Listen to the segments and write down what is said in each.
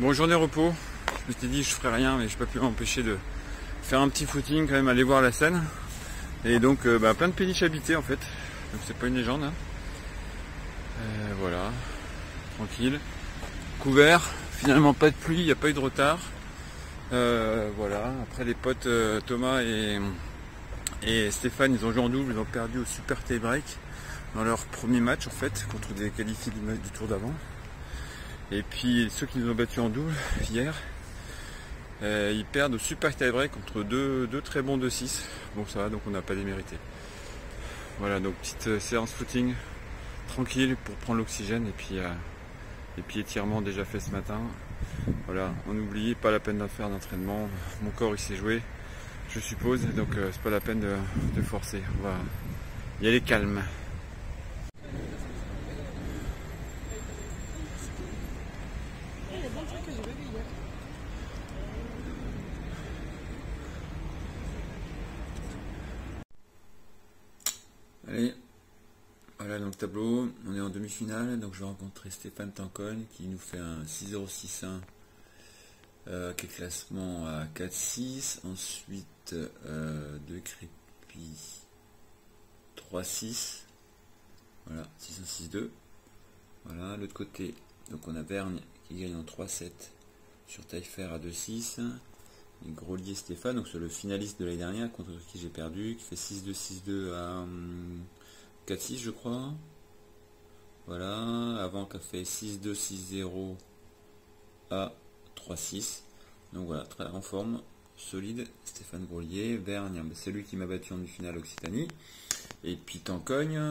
Bon, journée repos. Je m'étais dit je ferais rien, mais je n'ai pas pu m'empêcher de faire un petit footing quand même, aller voir la Seine. Et donc plein de péniches habitées en fait. Donc c'est pas une légende. Hein. Voilà, tranquille. Couvert, finalement pas de pluie, il n'y a pas eu de retard. Voilà, après les potes Thomas et Stéphane, ils ont joué en double, ils ont perdu au super tie break dans leur premier match en fait, contre des qualifiés du tour d'avant. Et puis ceux qui nous ont battus en double hier, ils perdent au super tie break contre deux très bons 2-6. Bon ça va, donc on n'a pas démérité. Voilà, donc petite séance footing tranquille pour prendre l'oxygène et puis étirement déjà fait ce matin. Voilà, on oublie, pas la peine d'en faire d'entraînement. Mon corps il s'est joué, je suppose, donc c'est pas la peine de forcer. On va y aller calme. Allez, voilà donc tableau, on est en demi-finale, donc je vais rencontrer Stéphane Tancogne qui nous fait un 6-0-6-1 qui est classement à 4-6, ensuite De Crépy 3-6, voilà, 6-1-6-2, voilà, l'autre côté, donc on a Vergne qui gagne en 3-7 sur Taillefer à 2-6, et Grolier Stéphane, donc c'est le finaliste de l'année dernière contre qui j'ai perdu, qui fait 6-2-6-2 à 4-6 je crois, voilà, avant qui a fait 6-2-6-0 à 3-6, donc voilà, très en forme, solide, Stéphane Grolier. Vergne, c'est lui qui m'a battu en demi-finale Occitanie, et puis Tancogne,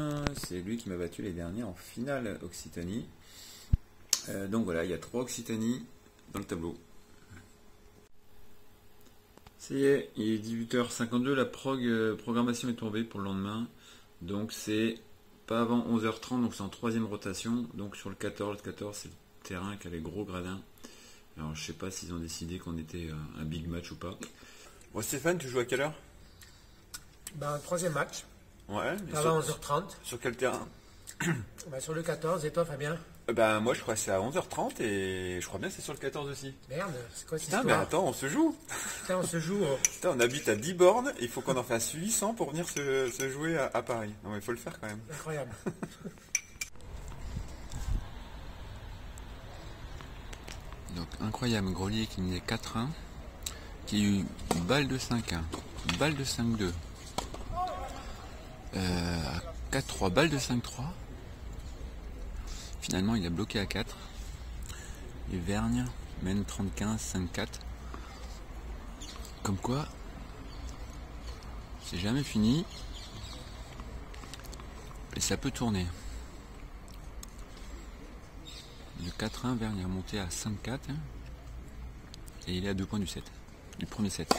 c'est lui qui m'a battu les dernières en finale Occitanie, donc voilà, il y a 3 Occitanie dans le tableau. Ça y est, il est 18h52, la programmation est tombée pour le lendemain, donc c'est pas avant 11h30, donc c'est en 3e rotation, donc sur le 14 c'est le terrain qui a les gros gradins. Alors je sais pas s'ils ont décidé qu'on était un big match ou pas. Bon Stéphane, tu joues à quelle heure? Ben, 3e match, Ouais. avant 11h30. Sur quel terrain? Ben, sur le 14, et toi Fabien? Ben moi je crois que c'est à 11h30 et je crois bien que c'est sur le 14 aussi. Merde, c'est quoi cette Putain, mais histoire? attends, on se joue. Putain, on se joue. Putain, on habite à 10 bornes, il faut qu'on en fasse 800 pour venir se jouer à Paris. Non mais il faut le faire quand même. Incroyable. Donc incroyable, Grolier qui menait 4-1, qui a eu une balle de 5-1, une balle de 5-2, 4-3, balle de 5-3. Finalement il a bloqué à 4. Et Vergne mène 30-15, 5-4. Comme quoi, c'est jamais fini. Et ça peut tourner. De 4-1, Vergne est remonté à 5-4. Et il est à 2 points du set. Du premier set.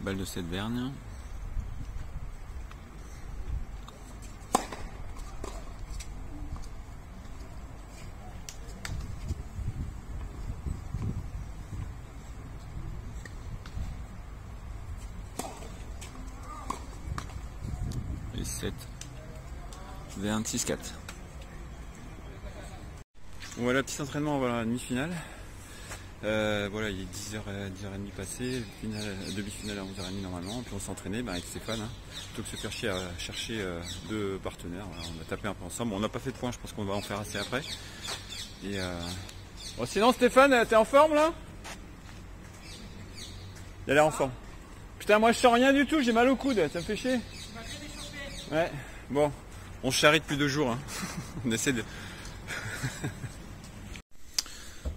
Balle de 7 Vergne. Et 7 Vergne 6-4. Voilà, petit entraînement, voilà la demi-finale. Voilà, il est 10h30 passé, demi-finale à 11h30 normalement, puis on s'est entraîné avec Stéphane, hein, plutôt que de se faire chier à chercher 2 partenaires. Voilà, on a tapé un peu ensemble, bon, on n'a pas fait de points, je pense qu'on va en faire assez après. Et bon, sinon Stéphane, t'es en forme là? Il a l'air en forme. Putain, moi je sens rien du tout, j'ai mal au coude, ça me fait chier. Ouais, bon, on charrie depuis 2 jours, hein. On essaie de...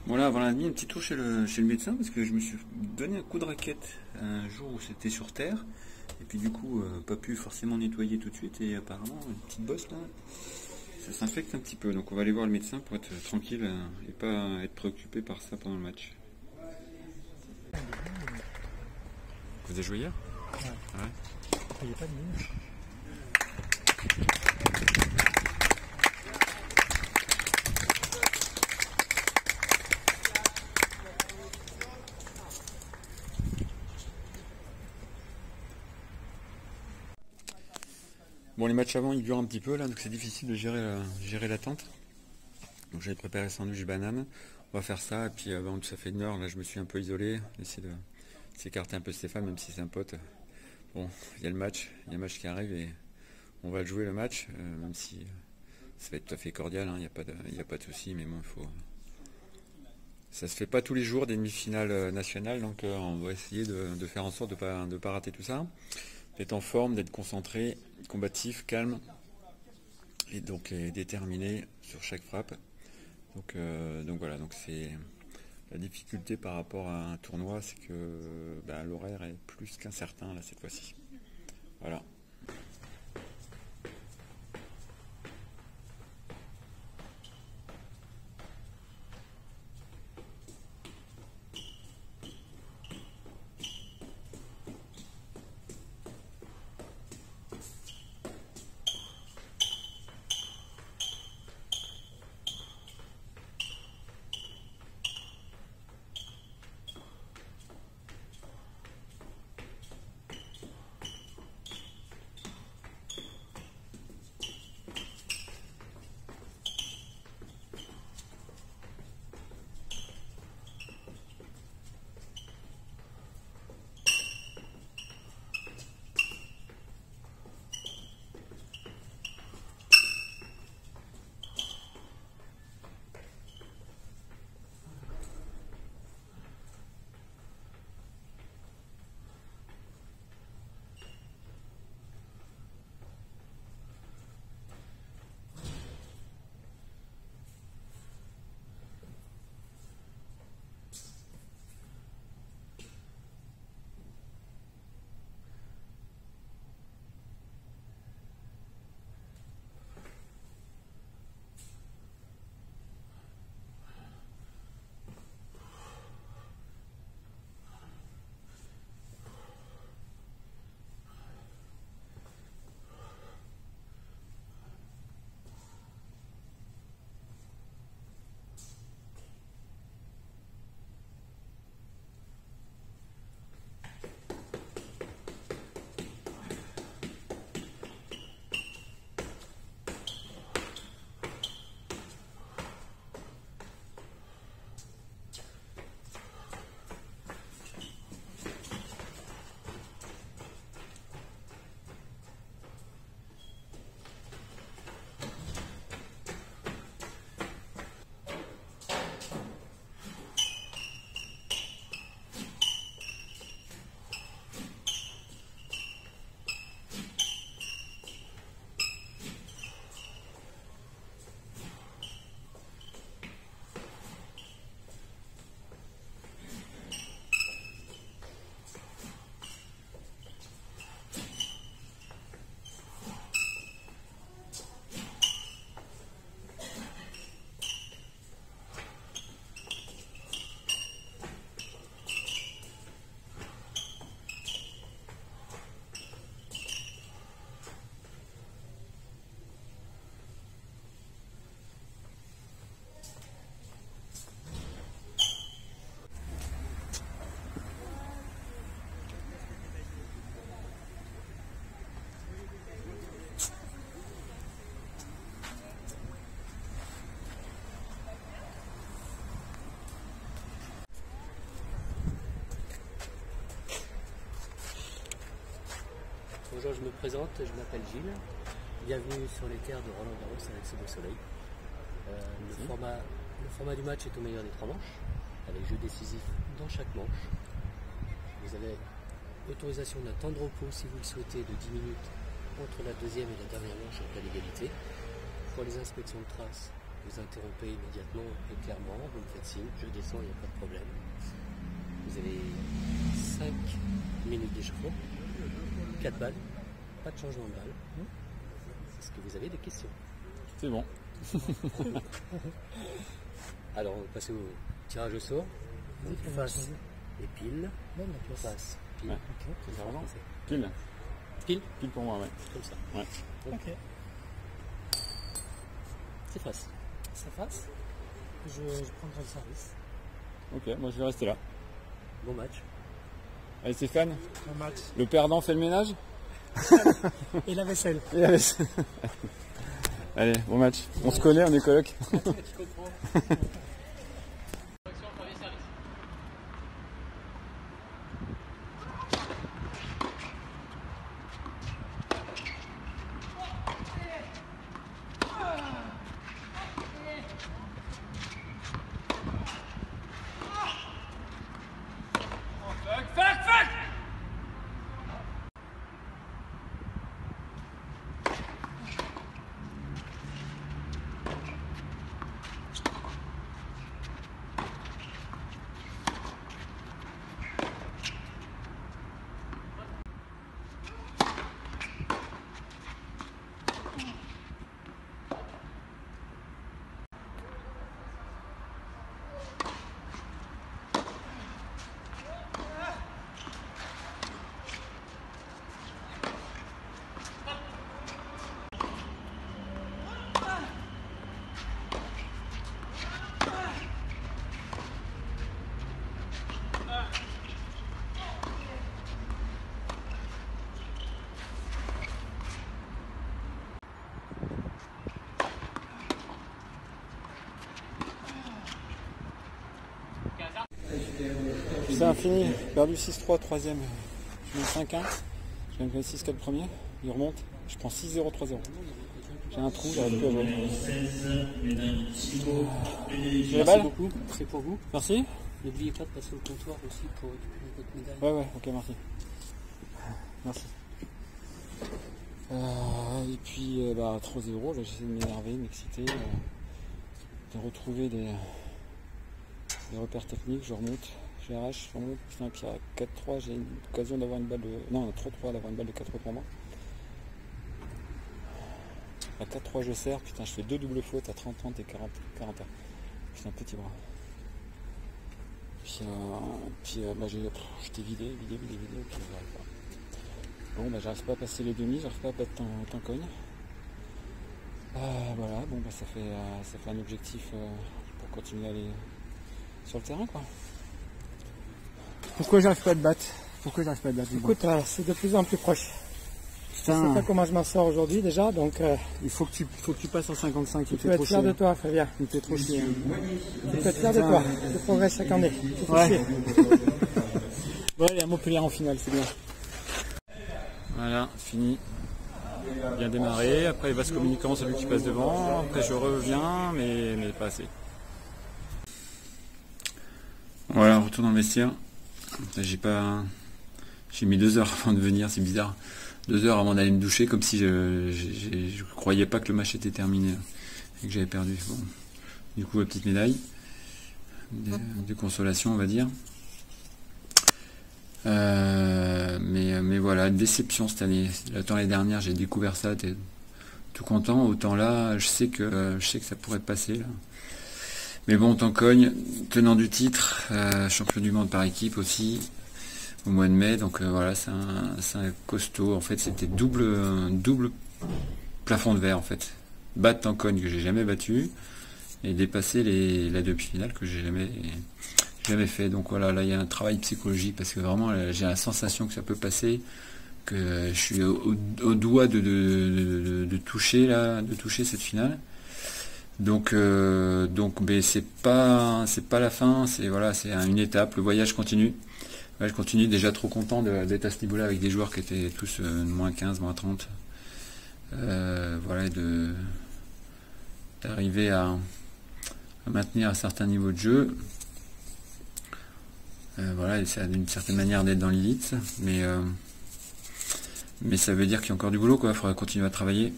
Voilà, avant la nuit, un petit tour chez le médecin parce que je me suis donné un coup de raquette un jour où c'était sur terre Et puis du coup, pas pu forcément nettoyer tout de suite et apparemment une petite bosse là, ça s'infecte un petit peu. Donc on va aller voir le médecin pour être tranquille et pas être préoccupé par ça pendant le match. Vous avez joué hier? Ouais. Il n'y a pas de mine. Bon, les matchs avant ils durent un petit peu là, donc c'est difficile de gérer l'attente. Donc j'avais préparé sandwich banane. On va faire ça, et puis ça fait 1 heure, là je me suis un peu isolé, essayer de s'écarter un peu Stéphane, même si c'est un pote. Bon, il y a le match qui arrive et on va le jouer le match, même si ça va être tout à fait cordial, il n'y a pas de souci, mais bon, ça se fait pas tous les jours des demi-finales nationales, donc on va essayer de faire en sorte de pas rater tout ça, d'être en forme, d'être concentré, combatif, calme et donc déterminé sur chaque frappe. Donc voilà, donc c'est la difficulté par rapport à un tournoi, c'est que l'horaire est plus qu'incertain là cette fois-ci. Voilà. Bonjour, je me présente, je m'appelle Gilles. Bienvenue sur les terres de Roland Garros avec ce beau soleil. Le format du match est au meilleur des 3 manches, avec jeu décisif dans chaque manche. Vous avez autorisation d'un temps de repos si vous le souhaitez de 10 minutes entre la deuxième et la dernière manche en cas d'égalité. Pour les inspections de traces, vous interrompez immédiatement et clairement, vous me faites signe, je descends, il n'y a pas de problème. Vous avez 5 minutes d'échauffement. 4 balles, pas de changement de balle. Est-ce que vous avez des questions? C'est bon. Alors on va passer au tirage au sort. Donc, face et pile. Même la pièce. Face, pile. Ouais. C'est ça, vraiment français. Pile. Pile, Pile pour moi, ouais. comme ça. Ouais. Ok. C'est face. Ça passe. Je prendrai le service. Ok, moi je vais rester là. Bon match. Allez Stéphane, Un match. le perdant fait le ménage. Et la vaisselle. Et allez. Allez, bon match. On se connaît, on est coloc. C'est infini, perdu 6-3, troisième. Je mets 5-1, je gagne 6-4 premier, il remonte, je prends 6-0, 3-0. J'ai un trou, j'arrive plus à jouer. J'ai la balle. Beaucoup, c'est pour vous. Merci. N'oubliez pas de passer au comptoir aussi pour récupérer votre médaille. Ouais, ok, merci. Merci. Et puis, 3-0, là j'essaie de m'énerver, de m'exciter, de retrouver des repères techniques, je remonte, j'arrache, je remonte, putain, puis à 4-3, j'ai une occasion d'avoir une balle de... Non, à 3-3, d'avoir une balle de 4 pour moi. À 4-3, je serre, putain, je fais 2 doubles fautes à 30-30 et 40-41. Putain, petit bras. Puis j'étais vidé, puis voilà. Bon, j'arrive pas à passer les demi, j'arrive pas à battre ton cogne. Voilà, bon, ça fait un objectif pour continuer à aller sur le terrain, quoi. Pourquoi j'arrive pas à te battre? Écoute, c'est de plus en plus proche. Je putain, sais pas comment je m'en sors aujourd'hui déjà, donc il faut que tu passes en 55, tu peux être fier de toi, Fabien. Il fait trop chier. Tu peux être fier de toi. Tu progresses chaque année. Tu fais chier. Bon, allez, à Montpellier en finale, c'est bien. Voilà, fini. Bien démarré. Après, il va se communiquant, celui qui passe devant. Après, je reviens, mais pas assez. Voilà, retour dans le vestiaire. J'ai mis 2 heures avant de venir, c'est bizarre. 2 heures avant d'aller me doucher, comme si je croyais pas que le match était terminé et que j'avais perdu. Bon. Du coup, la petite médaille de consolation, on va dire. Mais voilà, déception cette année. L'année dernière, j'ai découvert ça, j'étais tout content. Autant là, je sais que ça pourrait passer là. Mais bon, t'en cogne, tenant du titre, champion du monde par équipe aussi, au mois de mai, donc voilà, c'est un costaud. En fait, c'était double plafond de verre, en fait. Battre t'en cogne que j'ai jamais battu, et dépasser la demi-finale que j'ai jamais fait. Donc voilà, là, il y a un travail psychologique, parce que vraiment, j'ai la sensation que ça peut passer, que je suis au doigt de toucher cette finale. Donc mais c'est pas la fin, c'est une étape, le voyage continue. Je continue, déjà trop content d'être à ce niveau-là avec des joueurs qui étaient tous moins 15, moins 30. Voilà, d'arriver à maintenir un certain niveau de jeu. Voilà, et c'est d'une certaine manière d'être dans l'élite, mais ça veut dire qu'il y a encore du boulot, quoi. Il faudra continuer à travailler,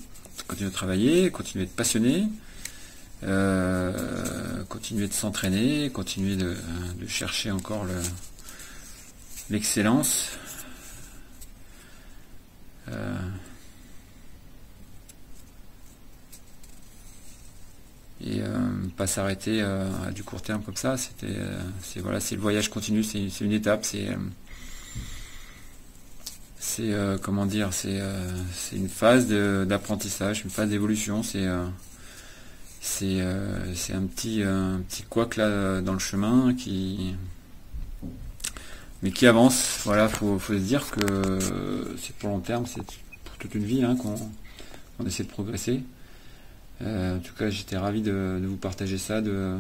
continuer à être passionné. Continuer de s'entraîner, continuer de chercher encore l'excellence, pas s'arrêter à du court terme comme ça. C'est le voyage continu, c'est une étape, comment dire, c'est une phase d'apprentissage, une phase d'évolution. C'est un petit couac là dans le chemin mais qui avance. Voilà, faut se dire que c'est pour long terme, c'est pour toute une vie qu'on essaie de progresser. En tout cas, j'étais ravi de vous partager ça, de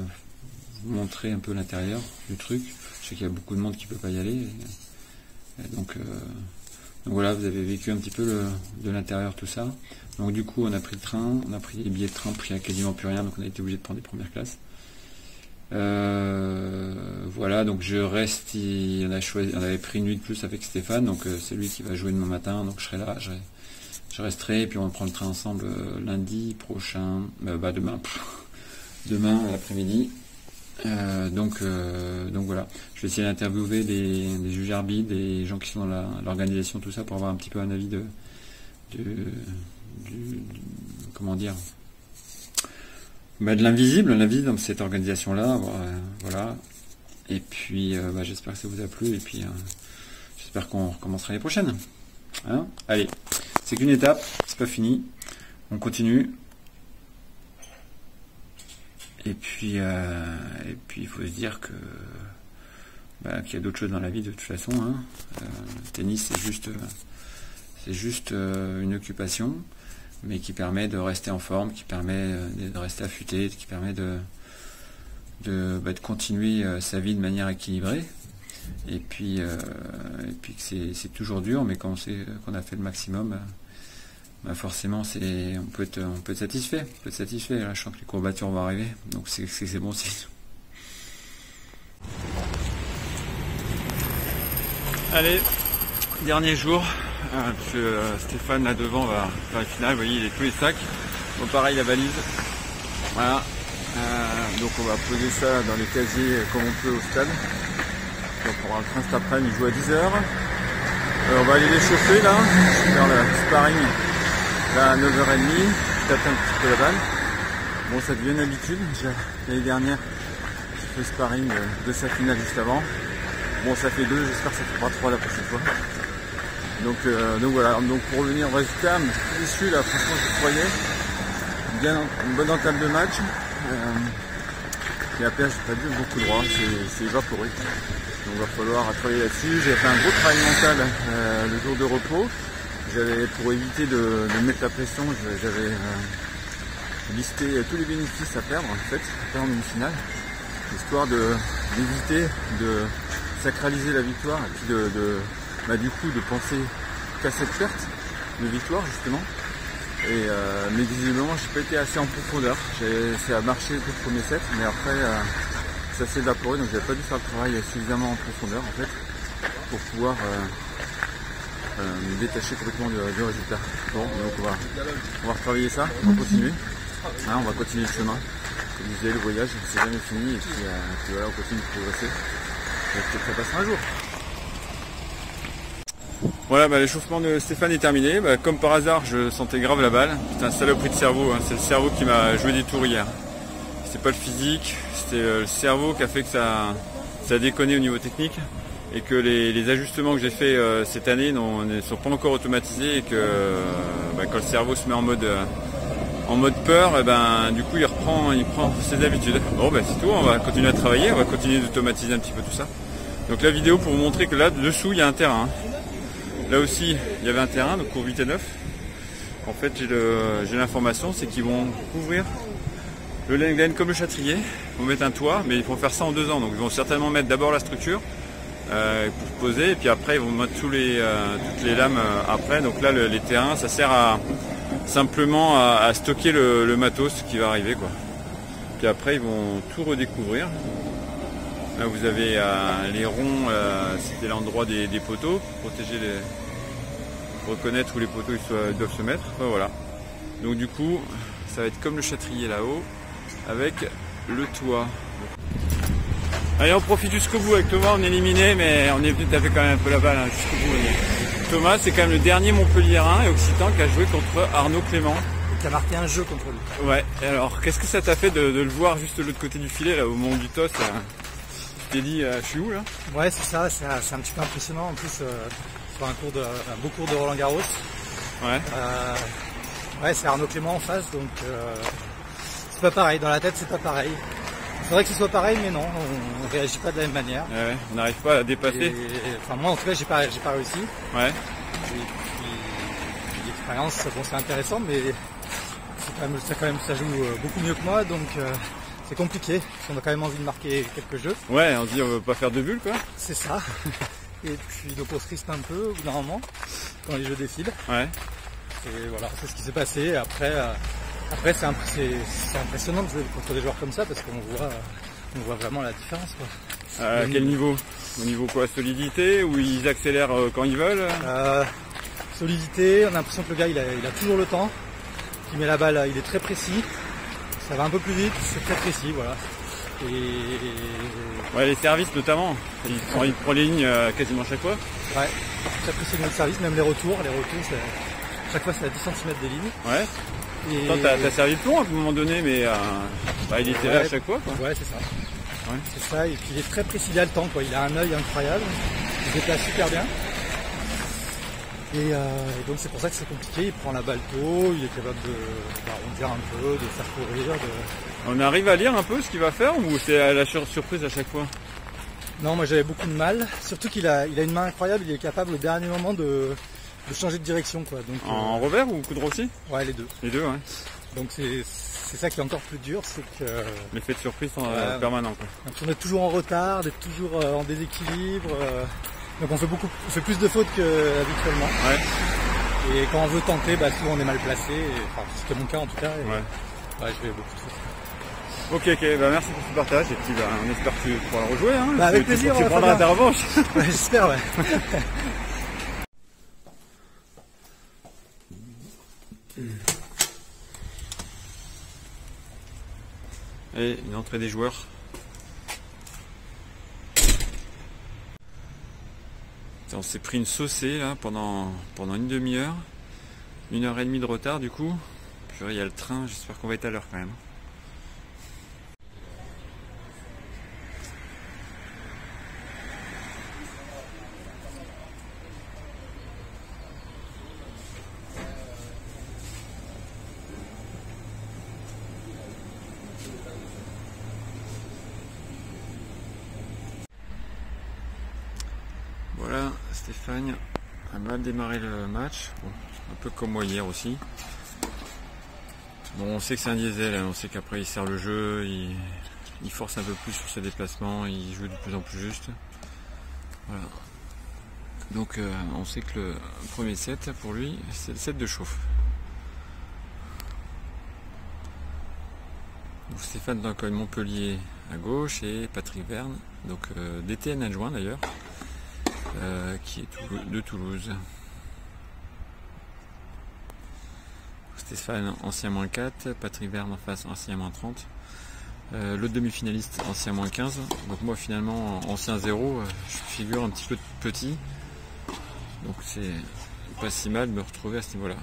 vous montrer un peu l'intérieur du truc. Je sais qu'il y a beaucoup de monde qui peut pas y aller. Donc voilà, vous avez vécu un petit peu de l'intérieur tout ça. Donc du coup, on a pris le train, on a pris les billets de train, pris à quasiment plus rien, donc on a été obligé de prendre des premières classes. Voilà, donc je reste. On avait pris une nuit de plus avec Stéphane, donc c'est lui qui va jouer demain matin, donc je serai là, je resterai, et puis on prend le train ensemble lundi prochain, demain l'après-midi. Donc voilà, je vais essayer d'interviewer des juges arbitres, des gens qui sont dans l'organisation, tout ça, pour avoir un petit peu un avis comment dire, de l'invisible dans cette organisation-là, voilà. Et puis j'espère que ça vous a plu, et puis j'espère qu'on recommencera l'année prochaine. Hein, allez, c'est qu'une étape, c'est pas fini, on continue. Et puis il faut se dire que qu'il y a d'autres choses dans la vie de toute façon. Hein. Le tennis, c'est juste une occupation, mais qui permet de rester en forme, qui permet de rester affûté, qui permet de continuer sa vie de manière équilibrée. Et puis que c'est toujours dur, mais quand on sait qu'on a fait le maximum, forcément on peut être satisfait. Là, je sens que les courbatures vont arriver, donc c'est bon signe. Allez, dernier jour, parce que Stéphane là devant va faire la finale, vous voyez, il est tous les sacs. Bon, pareil, la valise. Voilà. Donc on va poser ça dans les casiers comme on peut au stade. Donc on prendra le train cet après-midi, il joue à 10h. On va aller les chauffer là, faire le sparring là à 9h30, taper un petit peu la balle. Bon, ça devient une habitude. L'année dernière, j'ai fait le sparring de sa finale juste avant. Bon, ça fait 2, j'espère que ça fera 3 la prochaine fois. Donc voilà, donc pour revenir au résultat, issu là, franchement je croyais. Bien, une bonne entame de match. Et après j'ai pas vu beaucoup droit, c'est évaporé. Donc il va falloir travailler là-dessus. J'ai fait un gros travail mental le jour de repos. Pour éviter de mettre la pression, j'avais listé tous les bénéfices à perdre en fait, en demi-finale, histoire d'éviter de sacraliser la victoire et puis du coup de penser qu'à cette perte de victoire justement. Mais visiblement j'ai pas été assez en profondeur. C'est à marcher tout le premier set, mais après ça s'est évaporé, donc j'avais pas dû faire le travail suffisamment en profondeur en fait pour pouvoir me détacher complètement du résultat. Bon, donc on va retravailler ça, on va continuer. Hein, on va continuer le chemin. Comme je disais, le voyage c'est jamais fini, et puis voilà, on continue de progresser. Peut-être que ça passera un jour. Voilà, l'échauffement de Stéphane est terminé. Comme par hasard, je sentais grave la balle. C'est un saloperie de cerveau, hein. C'est le cerveau qui m'a joué des tours hier. C'était pas le physique, c'était le cerveau qui a fait que ça a déconné au niveau technique, et que les ajustements que j'ai fait cette année ne sont pas encore automatisés, et que quand le cerveau se met en mode peur, du coup il prend ses habitudes. Bon, c'est tout, on va continuer à travailler, on va continuer d'automatiser un petit peu tout ça. Donc la vidéo pour vous montrer que là dessous il y a un terrain. Là aussi il y avait un terrain, donc pour 8 et 9. En fait j'ai l'information, c'est qu'ils vont couvrir le Lenglen comme le Châtrier. Ils vont mettre un toit, mais ils vont faire ça en 2 ans. Donc ils vont certainement mettre d'abord la structure pour poser, et puis après ils vont mettre toutes les lames après. Donc là les terrains, ça sert simplement à stocker le matos qui va arriver, quoi. Puis après ils vont tout redécouvrir. Là vous avez les ronds, c'était l'endroit des poteaux, pour protéger reconnaître où les poteaux doivent se mettre. Enfin, voilà. Donc du coup ça va être comme le Châtrier là-haut, avec le toit. Allez, on profite jusqu'au bout. Avec Thomas on est éliminé, mais on est venu taper quand même un peu la balle jusqu'au bout. Thomas c'est quand même le dernier Montpelliérain et occitan qui a joué contre Arnaud Clément. qui a marqué un jeu contre lui. Ouais, et alors qu'est-ce que ça t'a fait de le voir juste de l'autre côté du filet, là, au moment du toss là. Tu t'es dit, je suis où là? Ouais, c'est ça, c'est un petit peu impressionnant. En plus, sur un beau cours de Roland Garros. Ouais. Ouais, c'est Arnaud Clément en face, donc c'est pas pareil. Dans la tête, c'est pas pareil. Il faudrait que ce soit pareil, mais non, on réagit pas de la même manière. Ouais, on n'arrive pas à la dépasser. Enfin, moi, en tout cas, j'ai pas réussi. Ouais. Et puis, l'expérience, bon, c'est intéressant, mais ça joue beaucoup mieux que moi, donc c'est compliqué. On a quand même envie de marquer quelques jeux. Ouais, on se dit on veut pas faire de bulles, quoi. C'est ça. Et puis donc on se risque un peu au bout d'un moment quand les jeux défilent. Ouais. Et voilà, c'est ce qui s'est passé. Après c'est impressionnant de jouer contre des joueurs comme ça parce qu'on voit vraiment la différence, quoi. À quel niveau? Au niveau quoi? Solidité? Ou ils accélèrent quand ils veulent? Solidité, on a l'impression que le gars il a toujours le temps. Il met la balle, il est très précis. Ça va un peu plus vite, c'est très précis, voilà. Ouais, les services notamment. Il prend les lignes quasiment chaque fois. Ouais, très précis dans le service, même les retours, chaque fois c'est à 10 cm des lignes. Ouais. Et... T'as servi le plomb à un moment donné, mais il était là à chaque fois, quoi. Ouais, c'est ça. Ouais. C'est ça, et puis il est très précis, il a le temps, quoi. Il a un œil incroyable, il se déplace super bien. Et donc c'est pour ça que c'est compliqué, il prend la balle tôt, il est capable d'arrondir un peu, de faire courir. On arrive à lire un peu ce qu'il va faire ou c'est à la surprise à chaque fois? Non, moi j'avais beaucoup de mal, surtout qu'il a une main incroyable, il est capable au dernier moment de changer de direction, quoi. Donc, en revers ou coup de aussi? Ouais, les deux. Les deux, ouais. Donc c'est ça qui est encore plus dur, c'est que... L'effet de surprise permanent, quoi. Donc on est toujours en retard, d'être toujours en déséquilibre. Donc on fait plus de fautes qu'habituellement. Ouais. Et quand on veut tenter, souvent on est mal placé. Enfin, c'était mon cas en tout cas. Ouais. Ouais, je fais beaucoup de fautes. Ok, merci pour ce partage. Et puis on espère que tu pourras le rejouer. Hein. Avec plaisir. Tu prendras ta revanche. Ouais, j'espère, ouais. Et une entrée des joueurs. On s'est pris une saucée là pendant une demi-heure. 1h30 de retard du coup. Puis il y a le train, j'espère qu'on va être à l'heure quand même. Voilà, Stéphane a mal démarré le match, bon, un peu comme moi hier aussi. Bon, on sait que c'est un diesel, hein. On sait qu'après il sert le jeu, il force un peu plus sur ses déplacements, il joue de plus en plus juste. Voilà. Donc on sait que le premier set pour lui, c'est le set de chauffe. Donc Stéphane dans l'école Montpellier à gauche et Patrick Verne, donc DTN adjoint d'ailleurs. Qui est de Toulouse. Stéphane ancien -4, Patrick Verne en face ancien -30, l'autre demi-finaliste ancien -15, donc moi finalement ancien 0, je figure un petit peu petit, donc c'est pas si mal de me retrouver à ce niveau là.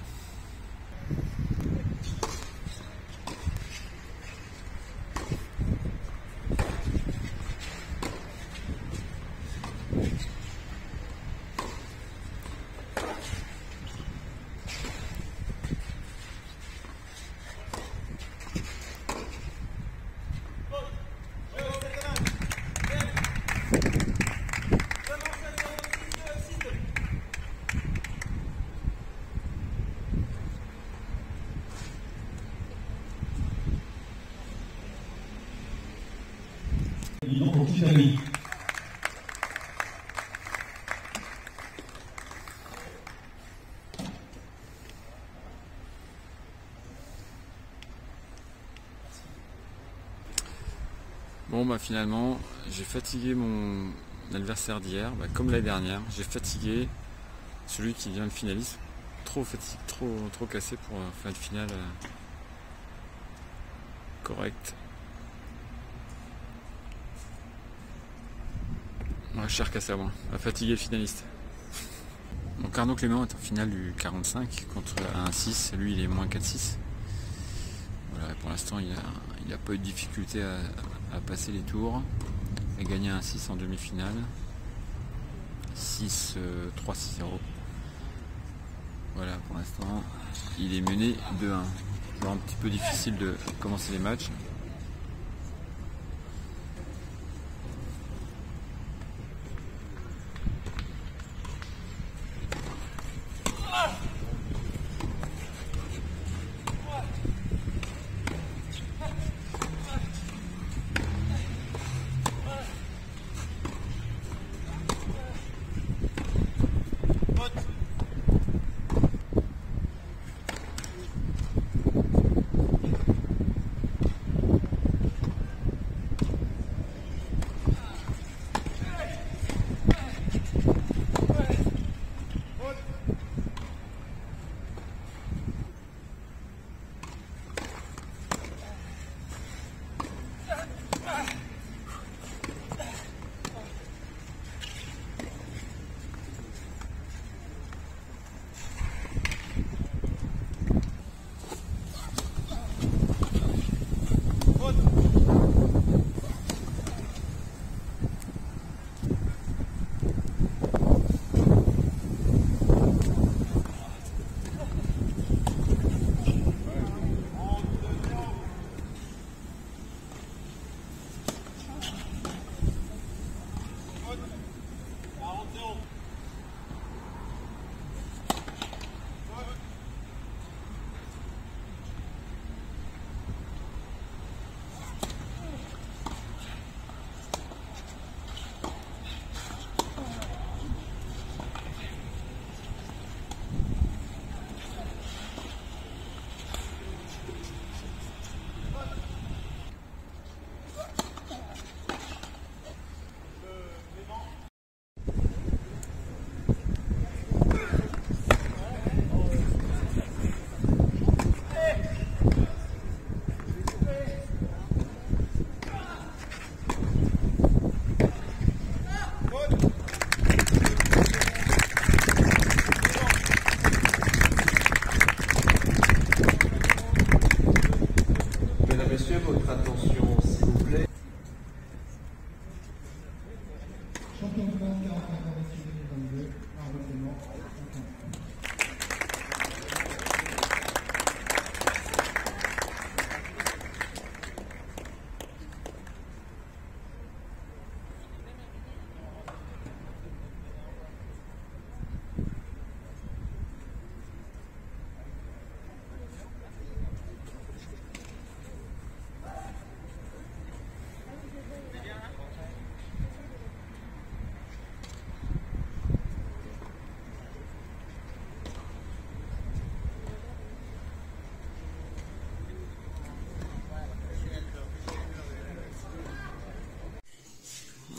Pour toute la nuit. Bon finalement j'ai fatigué mon adversaire d'hier, comme l'année dernière, j'ai fatigué celui qui vient de finaliste, trop fatigué, trop cassé pour faire une finale correcte. Ouais, cher Cassavant, a fatigué le finaliste. Donc Arnaud Clément est en finale du 45 contre un 6, lui il est -4-6. Voilà, pour l'instant, il n'a pas eu de difficulté à passer les tours. Il a gagné un 6 en demi-finale. 6-3-6-0. Voilà, pour l'instant, il est mené 2-1. C'est un petit peu difficile de commencer les matchs. Votre attention, s'il vous plaît. Champion de France 45 ans, 2022, enregistrement.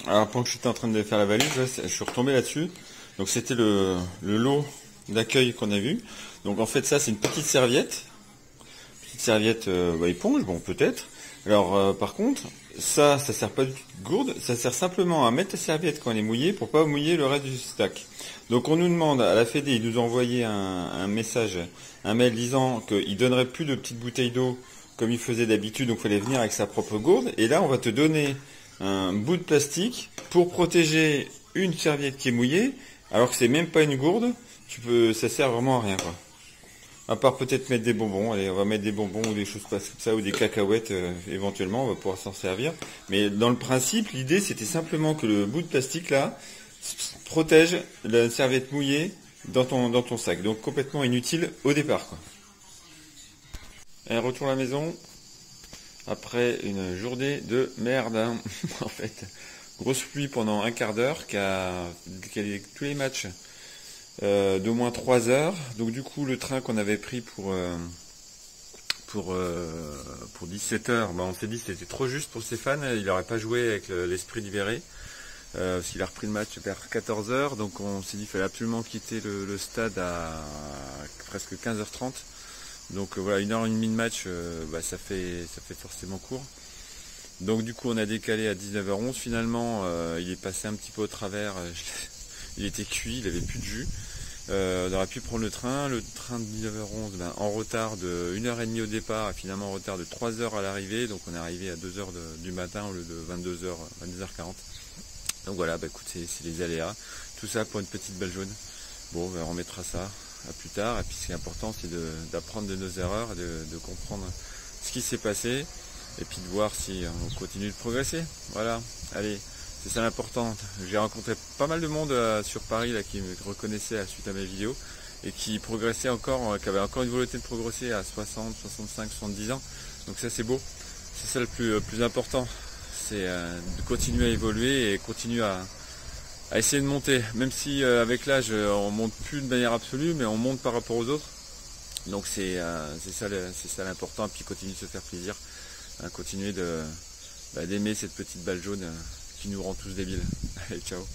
Alors pendant que j'étais en train de faire la valise, je suis retombé là-dessus. Donc c'était le lot d'accueil qu'on a vu. Donc en fait ça c'est une petite serviette. Éponge, bon peut-être. Alors par contre, ça sert pas du tout de gourde, ça sert simplement à mettre la serviette quand elle est mouillée pour pas mouiller le reste du stack. Donc on nous demande à la Fédé, ils nous ont envoyé un message, un mail disant qu'il donnerait plus de petites bouteilles d'eau comme il faisait d'habitude, donc il fallait venir avec sa propre gourde. Et là on va te donner un bout de plastique pour protéger une serviette qui est mouillée, alors que c'est même pas une gourde. Ça sert vraiment à rien quoi. À part peut-être mettre des bonbons, allez, on va mettre des bonbons ou des choses comme ça, ou des cacahuètes éventuellement, on va pouvoir s'en servir. Mais dans le principe, l'idée c'était simplement que le bout de plastique là protège la serviette mouillée dans ton sac. Donc complètement inutile au départ quoi. Et retour à la maison. Après une journée de merde, hein. En fait, grosse pluie pendant un quart d'heure qui a décalé tous les matchs d'au moins 3 heures. Donc du coup, le train qu'on avait pris pour 17 heures, on s'est dit que c'était trop juste pour Stéphane. Il n'aurait pas joué avec l'esprit libéré. Parce qu'il a repris le match vers 14 heures. Donc on s'est dit qu'il fallait absolument quitter le stade à presque 15h30. Donc voilà, 1h30 de match, ça fait forcément court. Donc du coup on a décalé à 19h11. Finalement il est passé un petit peu au travers, il était cuit, il avait plus de jus. On aurait pu prendre le train de 19h11 en retard de 1h30 au départ et finalement en retard de 3h à l'arrivée, donc on est arrivé à 2h du matin au lieu de 22h40. Donc voilà, écoute, c'est les aléas, tout ça pour une petite balle jaune. Bon, on remettra ça à plus tard, et puis ce qui est important c'est d'apprendre de nos erreurs, de comprendre ce qui s'est passé, et puis de voir si on continue de progresser. Voilà, allez. C'est ça l'important. J'ai rencontré pas mal de monde sur Paris là, qui me reconnaissait suite à mes vidéos et qui progressait encore, qui avait encore une volonté de progresser à 60, 65, 70 ans. Donc ça c'est beau. C'est ça le plus important. C'est de continuer à évoluer et continuer à essayer de monter. Même si avec l'âge on monte plus de manière absolue, mais on monte par rapport aux autres. Donc c'est ça l'important. Et puis continuer de se faire plaisir. Continuer d'aimer cette petite balle jaune qui nous rend tous débiles. Allez, ciao.